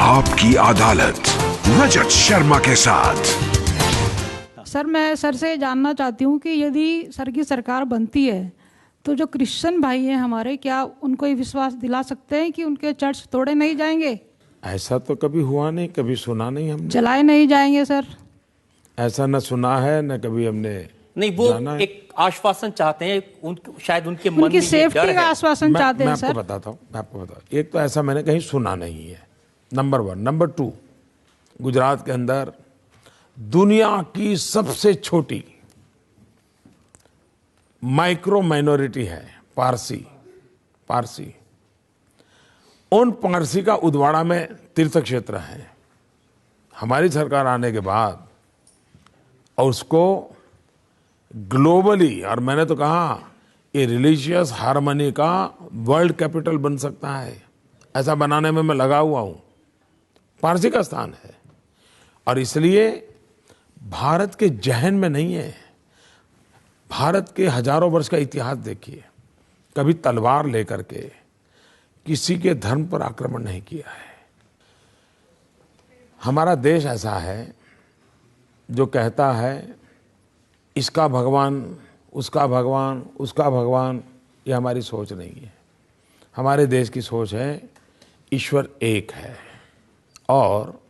आपकी अदालत रजत शर्मा के साथ। सर, मैं सर से जानना चाहती हूँ कि यदि सर की सरकार बनती है तो जो क्रिश्चियन भाई हैं हमारे, क्या उनको ये विश्वास दिला सकते हैं कि उनके चर्च तोड़े नहीं जाएंगे? ऐसा तो कभी हुआ नहीं, कभी सुना नहीं हमने। जलाए नहीं जाएंगे सर? ऐसा न सुना है न कभी हमने नहीं, वो एक आश्वासन चाहते हैं, शायद उनके मन में उनकी सेफ्टी का आश्वासन चाहते हैं सर। मैं आपको बताता हूँ। एक तो ऐसा मैंने कहीं सुना नहीं है, नंबर 1। नंबर 2, गुजरात के अंदर दुनिया की सबसे छोटी माइक्रो माइनॉरिटी है पारसी। उन पारसी का उदवाड़ा में तीर्थ क्षेत्र है। हमारी सरकार आने के बाद और उसको ग्लोबली, और मैंने तो कहा ये रिलीजियस हार्मनी का वर्ल्ड कैपिटल बन सकता है, ऐसा बनाने में मैं लगा हुआ हूं। पारसी का स्थान है और इसलिए भारत के जहन में नहीं है। भारत के हजारों वर्ष का इतिहास देखिए, कभी तलवार लेकर के किसी के धर्म पर आक्रमण नहीं किया है। हमारा देश ऐसा है जो कहता है इसका भगवान, उसका भगवान, उसका भगवान, ये हमारी सोच नहीं है। हमारे देश की सोच है ईश्वर एक है और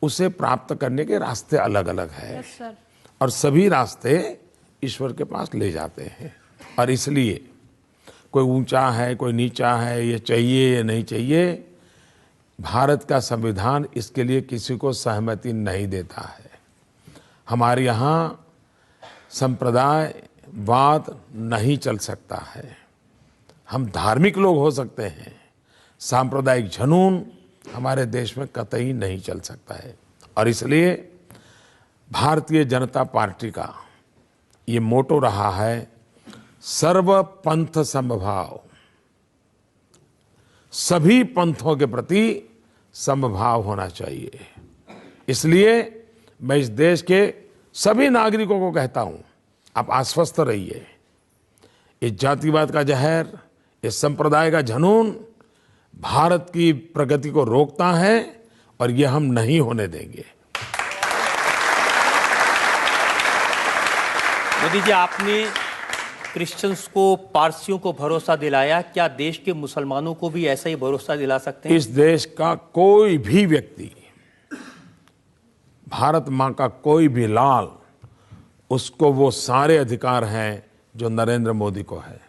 उसे प्राप्त करने के रास्ते अलग अलग है। Yes sir. और सभी रास्ते ईश्वर के पास ले जाते हैं। और इसलिए कोई ऊंचा है, कोई नीचा है, ये चाहिए या नहीं चाहिए, भारत का संविधान इसके लिए किसी को सहमति नहीं देता है। हमारे यहाँ संप्रदायवाद नहीं चल सकता है। हम धार्मिक लोग हो सकते हैं, सांप्रदायिक जुनून हमारे देश में कतई नहीं चल सकता है। और इसलिए भारतीय जनता पार्टी का ये मोटो रहा है सर्व पंथ समभाव, सभी पंथों के प्रति समभाव होना चाहिए। इसलिए मैं इस देश के सभी नागरिकों को कहता हूं, आप आश्वस्त रहिए। इस जातिवाद का जहर, इस संप्रदाय का जुनून भारत की प्रगति को रोकता है और ये हम नहीं होने देंगे। मोदी जी, आपने क्रिश्चियंस को, पारसियों को भरोसा दिलाया, क्या देश के मुसलमानों को भी ऐसा ही भरोसा दिला सकते हैं? इस देश का कोई भी व्यक्ति, भारत मां का कोई भी लाल, उसको वो सारे अधिकार हैं जो नरेंद्र मोदी को है।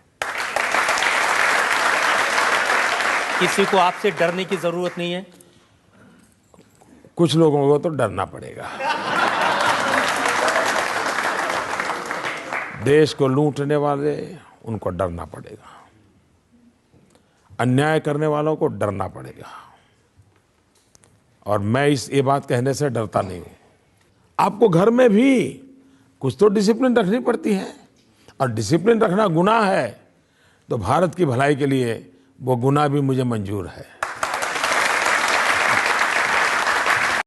किसी को आपसे डरने की जरूरत नहीं है? कुछ लोगों को तो डरना पड़ेगा। देश को लूटने वाले, उनको डरना पड़ेगा। अन्याय करने वालों को डरना पड़ेगा। और मैं ये बात कहने से डरता नहीं हूं। आपको घर में भी कुछ तो डिसिप्लिन रखनी पड़ती है, और डिसिप्लिन रखना गुनाह है तो भारत की भलाई के लिए वो गुनाह भी मुझे मंजूर है।